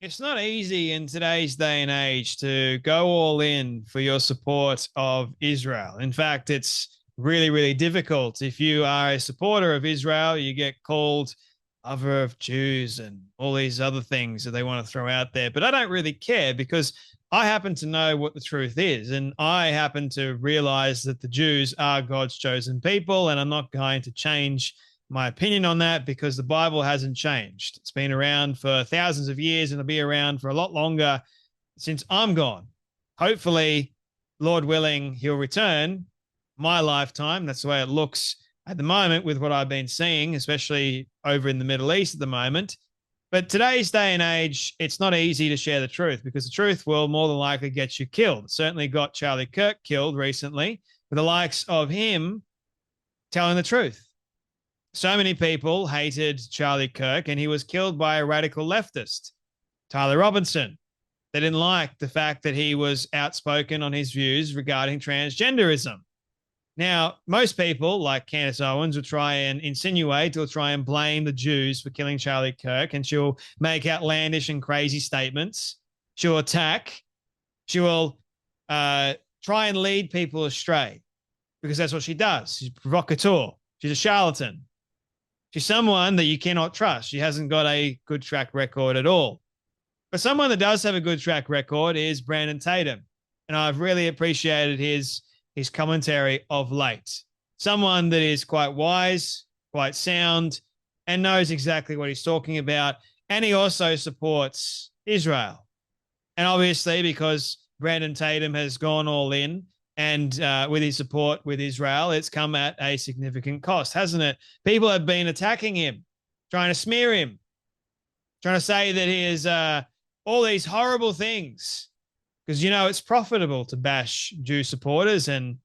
It's not easy in today's day and age to go all in for your support of Israel. In fact, it's really, really difficult. If you are a supporter of Israel, you get called lover of Jews and all these other things that they want to throw out there. But I don't really care because I happen to know what the truth is. And I happen to realize that the Jews are God's chosen people. And I'm not going to change my opinion on that because the Bible hasn't changed. It's been around for thousands of years and it'll be around for a lot longer since I'm gone. Hopefully, Lord willing, he'll return my lifetime. That's the way it looks at the moment with what I've been seeing, especially over in the Middle East at the moment. But today's day and age, it's not easy to share the truth because the truth will more than likely get you killed. It certainly got Charlie Kirk killed recently, with the likes of him telling the truth. So many people hated Charlie Kirk, and he was killed by a radical leftist, Tyler Robinson. They didn't like the fact that he was outspoken on his views regarding transgenderism. Now, most people, like Candace Owens, will try and insinuate or try and blame the Jews for killing Charlie Kirk, and she'll make outlandish and crazy statements. She'll attack. She will try and lead people astray because that's what she does. She's a provocateur. She's a charlatan. She's someone that you cannot trust. She hasn't got a good track record at all. But someone that does have a good track record is Brandon Tatum. And I've really appreciated his commentary of late. Someone that is quite wise, quite sound, and knows exactly what he's talking about. And he also supports Israel. And obviously, because Brandon Tatum has gone all in, and with his support with Israel, it's come at a significant cost, hasn't it? People have been attacking him, trying to smear him, trying to say that he is all these horrible things. Because, you know, it's profitable to bash Jew supporters and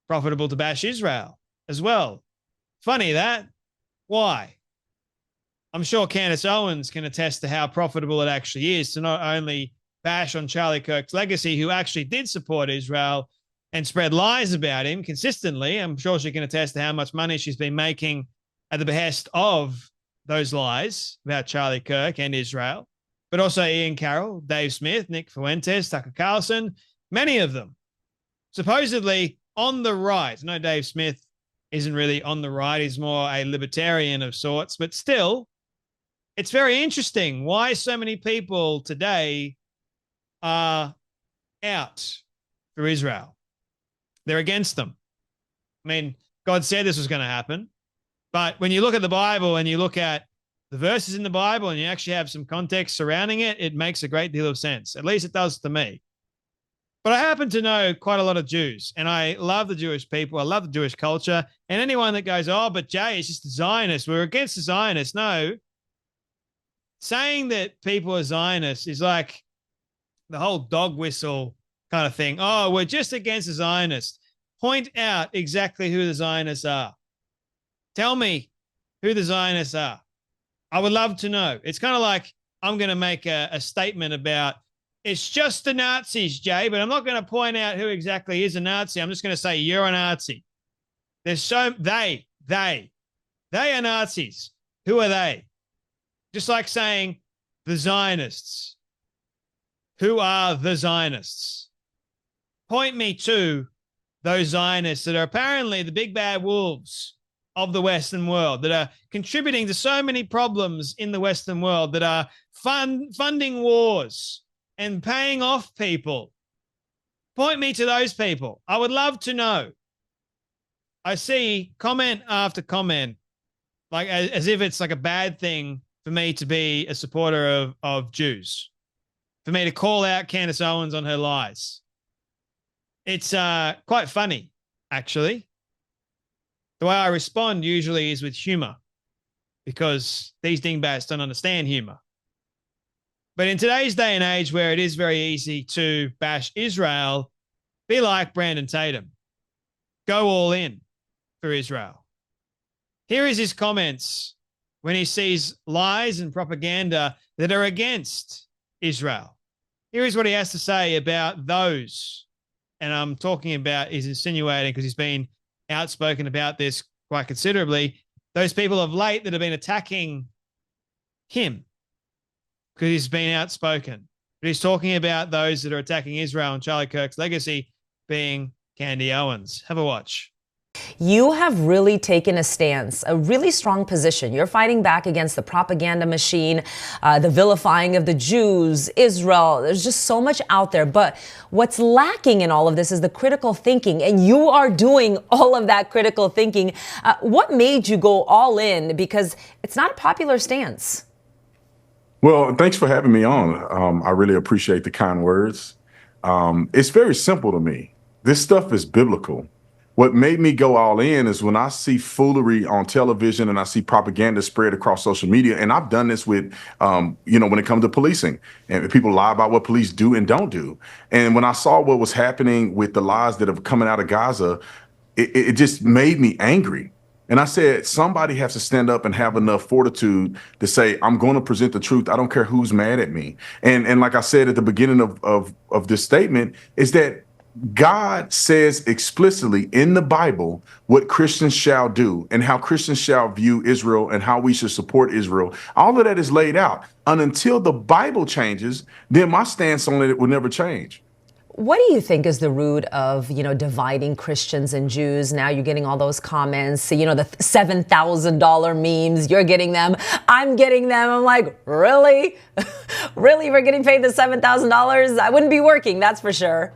profitable to bash Israel as well. Funny that. Why? I'm sure Candace Owens can attest to how profitable it actually is to not only bash on Charlie Kirk's legacy, who actually did support Israel, and spread lies about him consistently. I'm sure she can attest to how much money she's been making at the behest of those lies about Charlie Kirk and Israel, but also Ian Carroll, Dave Smith, Nick Fuentes, Tucker Carlson, many of them supposedly on the right. No, Dave Smith isn't really on the right. He's more a libertarian of sorts, but still, it's very interesting why so many people today are out for Israel. They're against them. I mean, God said this was going to happen. But when you look at the Bible and you look at the verses in the Bible and you actually have some context surrounding it, it makes a great deal of sense. At least it does to me. But I happen to know quite a lot of Jews, and I love the Jewish people. I love the Jewish culture. And anyone that goes, oh, but Jay, it's just a Zionist. We're against the Zionists. No. Saying that people are Zionists is like the whole dog whistle kind of thing. Oh, we're just against the Zionists. Point out exactly who the Zionists are. Tell me who the Zionists are. I would love to know. It's kind of like I'm going to make a statement about it's just the Nazis, Jay, but I'm not going to point out who exactly is a Nazi. I'm just going to say you're a Nazi. They are Nazis. Who are they? Just like saying the Zionists. Who are the Zionists? Point me to those Zionists that are apparently the big bad wolves of the Western world, that are contributing to so many problems in the Western world, that are funding wars and paying off people. Point me to those people. I would love to know. I see comment after comment, like as if it's like a bad thing for me to be a supporter of Jews, for me to call out Candace Owens on her lies. It's quite funny, actually. The way I respond usually is with humor, because these dingbats don't understand humor. But in today's day and age, where it is very easy to bash Israel, be like Brandon Tatum. Go all in for Israel. Here is his comments when he sees lies and propaganda that are against Israel. Here is what he has to say about those. And I'm talking about, he's insinuating, because he's been outspoken about this quite considerably, those people of late that have been attacking him. because he's been outspoken. But he's talking about those that are attacking Israel and Charlie Kirk's legacy being Candace Owens. Have a watch. You have really taken a stance, a really strong position. You're fighting back against the propaganda machine, the vilifying of the Jews, Israel. There's just so much out there. But what's lacking in all of this is the critical thinking. And you are doing all of that critical thinking. What made you go all in? Because it's not a popular stance. Well, thanks for having me on. I really appreciate the kind words. It's very simple to me. This stuff is biblical. What made me go all in is when I see foolery on television and I see propaganda spread across social media. And I've done this with, when it comes to policing, and people lie about what police do and don't do. And when I saw what was happening with the lies that have coming out of Gaza, it just made me angry. And I said, somebody has to stand up and have enough fortitude to say, I'm going to present the truth. I don't care who's mad at me. And like I said at the beginning of this statement, is that God says explicitly in the Bible what Christians shall do and how Christians shall view Israel and how we should support Israel. All of that is laid out. And until the Bible changes, then my stance on it will never change. What do you think is the root of, dividing Christians and Jews? Now you're getting all those comments, the $7,000 memes, you're getting them, I'm getting them. I'm like, really? Really? We're getting paid the $7,000? I wouldn't be working, that's for sure.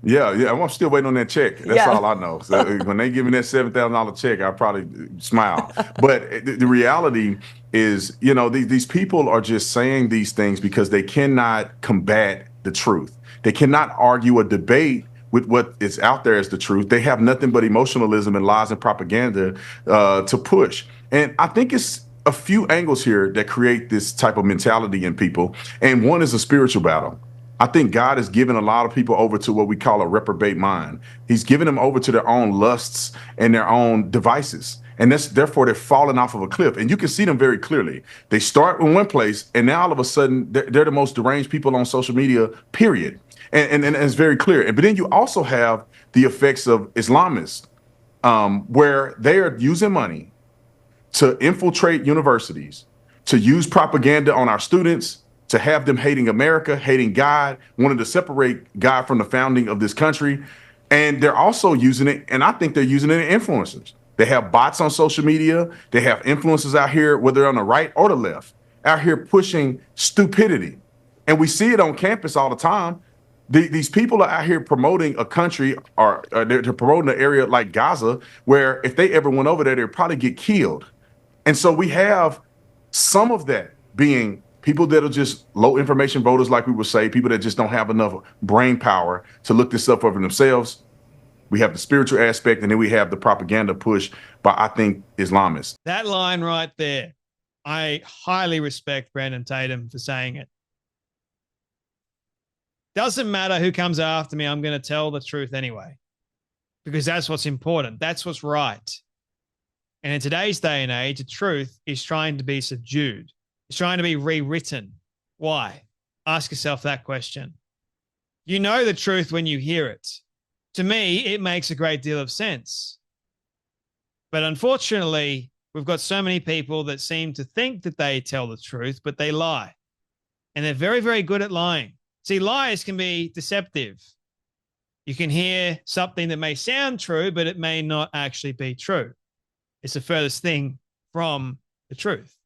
Yeah, I'm still waiting on that check. That's all I know. So when they give me that $7,000 check, I'll probably smile. But the reality is, these people are just saying these things because they cannot combat the truth. They cannot argue or debate with what is out there as the truth. They have nothing but emotionalism and lies and propaganda to push. And I think it's a few angles here that create this type of mentality in people. And one is a spiritual battle. I think God has given a lot of people over to what we call a reprobate mind. He's given them over to their own lusts and their own devices. And therefore they're falling off of a cliff. And you can see them very clearly. They start in one place, and now all of a sudden they're the most deranged people on social media, period. And it's very clear. But then you also have the effects of Islamists, where they are using money to infiltrate universities, to use propaganda on our students, to have them hating America, hating God, wanting to separate God from the founding of this country. And they're also using it, and I think they're using it in influencers. They have bots on social media. They have influencers out here, whether they're on the right or the left, out here pushing stupidity. And we see it on campus all the time. These people are out here promoting a country, or they're promoting an area like Gaza, where if they ever went over there, they'd probably get killed. And so we have some of that being people that are just low information voters, like we would say, people that just don't have enough brain power to look this up for themselves. We have the spiritual aspect, and then we have the propaganda push by, I think, Islamists. That line right there, I highly respect Brandon Tatum for saying it. Doesn't matter who comes after me, I'm going to tell the truth anyway, because that's what's important. That's what's right. And in today's day and age, the truth is trying to be subdued. It's trying to be rewritten. Why? Ask yourself that question. You know the truth when you hear it. To me, it makes a great deal of sense. But unfortunately, we've got so many people that seem to think that they tell the truth, but they lie. And they're very, very good at lying. See, lies can be deceptive. You can hear something that may sound true, but it may not actually be true. It's the furthest thing from the truth.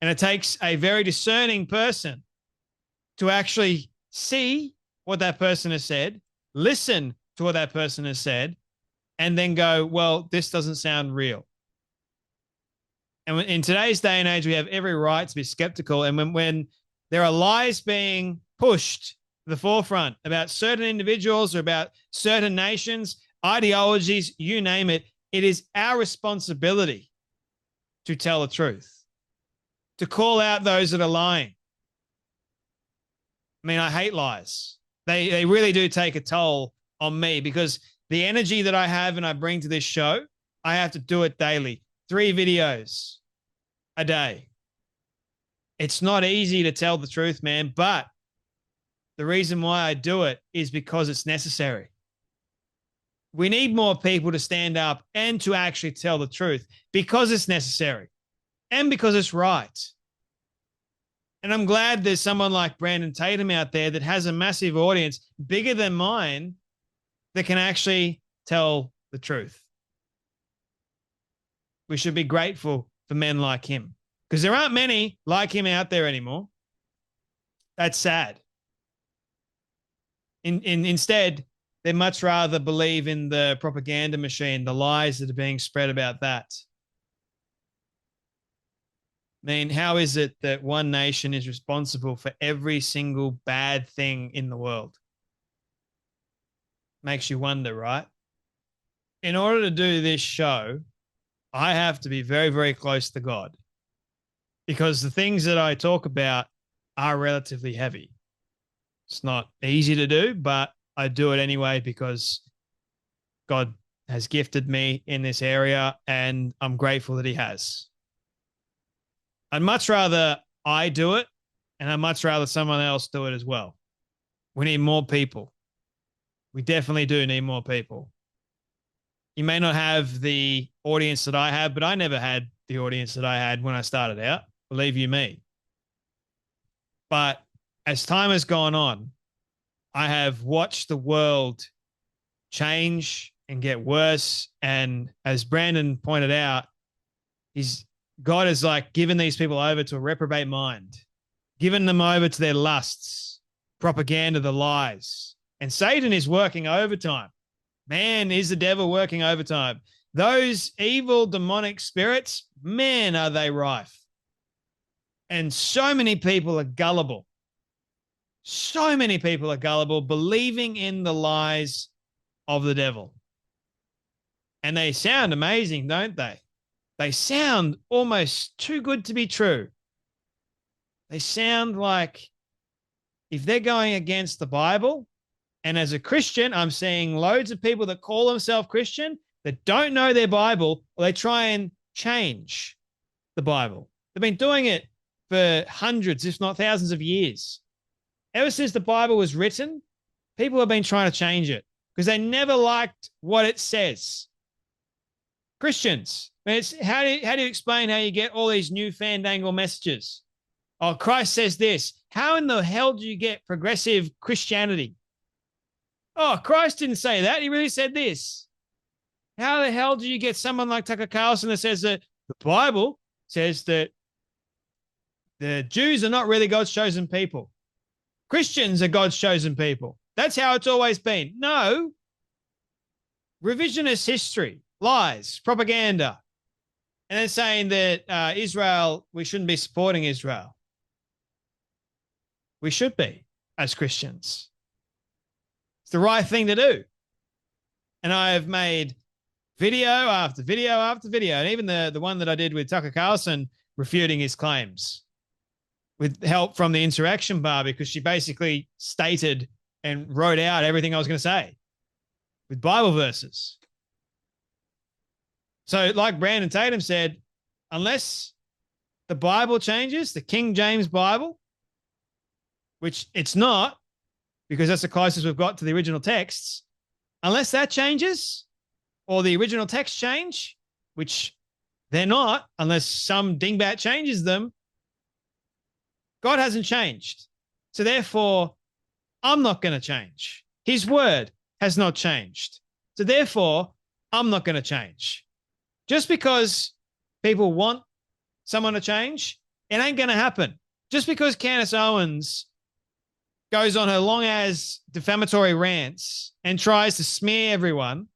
And it takes a very discerning person to actually see what that person has said, listen to what that person has said, and then go, well, this doesn't sound real. And in today's day and age, we have every right to be skeptical. And when there are lies being pushed to the forefront about certain individuals or about certain nations, ideologies, you name it, it is our responsibility to tell the truth, to call out those that are lying. I mean, I hate lies. They really do take a toll on me, because the energy that I have and I bring to this show, I have to do it daily. 3 videos a day. It's not easy to tell the truth, man, but the reason why I do it is because it's necessary. We need more people to stand up and to actually tell the truth, because it's necessary and because it's right. And I'm glad there's someone like Brandon Tatum out there that has a massive audience, bigger than mine, that can actually tell the truth. We should be grateful for men like him, because there aren't many like him out there anymore. That's sad. Instead, they'd much rather believe in the propaganda machine, the lies that are being spread about that. I mean, how is it that one nation is responsible for every single bad thing in the world? Makes you wonder, right? In order to do this show, I have to be very, very close to God, because the things that I talk about are relatively heavy. It's not easy to do, but I do it anyway because God has gifted me in this area, and I'm grateful that he has. I'd much rather I do it, and I'd much rather someone else do it as well. We need more people. We definitely do need more people. You may not have the audience that I have, but I never had the audience that I had when I started out. Believe you me. But as time has gone on, I have watched the world change and get worse. And as Brandon pointed out, God has like given these people over to a reprobate mind, given them over to their lusts, propaganda, the lies. And Satan is working overtime. Man, is the devil working overtime. Those evil demonic spirits, man, are they rife. And so many people are gullible. So many people are gullible, believing in the lies of the devil. And they sound amazing, don't they? They sound almost too good to be true. They sound like if they're going against the Bible, and as a Christian, I'm seeing loads of people that call themselves Christian that don't know their Bible, or they try and change the Bible. They've been doing it for hundreds, if not thousands of years. Ever since the Bible was written, people have been trying to change it because they never liked what it says. Christians, how do you explain how you get all these new fandangle messages? Oh, Christ says this. How in the hell do you get progressive Christianity? Oh, Christ didn't say that. He really said this. How the hell do you get someone like Tucker Carlson that says that the Bible says that the Jews are not really God's chosen people? Christians are God's chosen people. That's how it's always been. No. Revisionist history, lies, propaganda. And then saying that Israel, we shouldn't be supporting Israel. We should be as Christians. It's the right thing to do. And I have made video after video after video, and even the one that I did with Tucker Carlson refuting his claims with help from the Insurrection Bar, because she basically stated and wrote out everything I was going to say with Bible verses. So like Brandon Tatum said, unless the Bible changes, the King James Bible, which it's not, because that's the closest we've got to the original texts, unless that changes or the original text change, which they're not, unless some dingbat changes them, God hasn't changed. So therefore, I'm not going to change. His word has not changed. So therefore, I'm not going to change. Just because people want someone to change, it ain't going to happen. Just because Candace Owens goes on her long-ass defamatory rants and tries to smear everyone,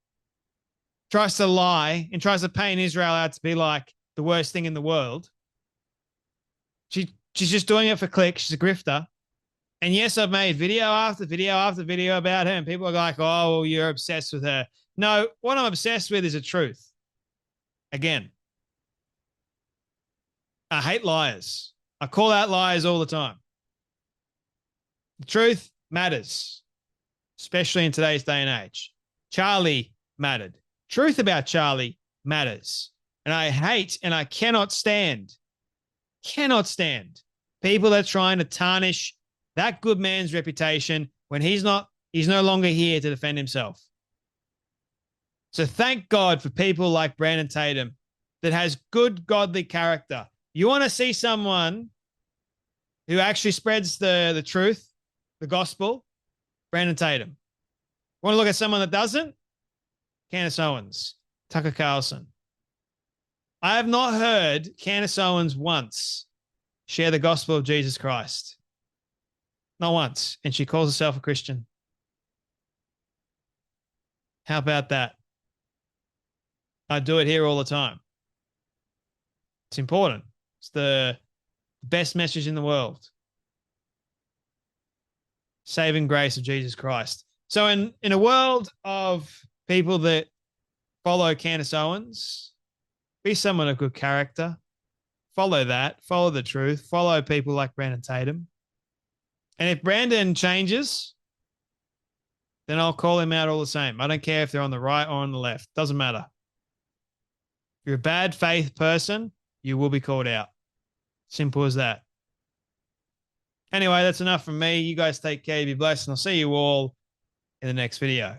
tries to lie, and tries to paint Israel out to be like the worst thing in the world. She's just doing it for clicks. She's a grifter. And yes, I've made video after video after video about her, and people are like, oh, well, you're obsessed with her. No, what I'm obsessed with is the truth. Again, I hate liars. I call out liars all the time. The truth matters, especially in today's day and age. Charlie mattered. Truth about Charlie matters. And I hate and I cannot stand people that are trying to tarnish that good man's reputation when he's no longer here to defend himself. So thank God for people like Brandon Tatum that has good godly character. You want to see someone Who actually spreads the truth, the gospel? Brandon Tatum. Want to look at someone that doesn't? Candace Owens, Tucker Carlson. I have not heard Candace Owens once share the gospel of Jesus Christ. Not once. And she calls herself a Christian. How about that? I do it here all the time. It's important. It's the best message in the world. Saving grace of Jesus Christ. So in a world of people that follow Candace Owens, be someone of good character. Follow that. Follow the truth. Follow people like Brandon Tatum. And if Brandon changes, then I'll call him out all the same. I don't care if they're on the right or on the left. Doesn't matter. If you're a bad faith person, you will be called out. Simple as that. Anyway, that's enough from me. You guys take care. Be blessed. And I'll see you all in the next video.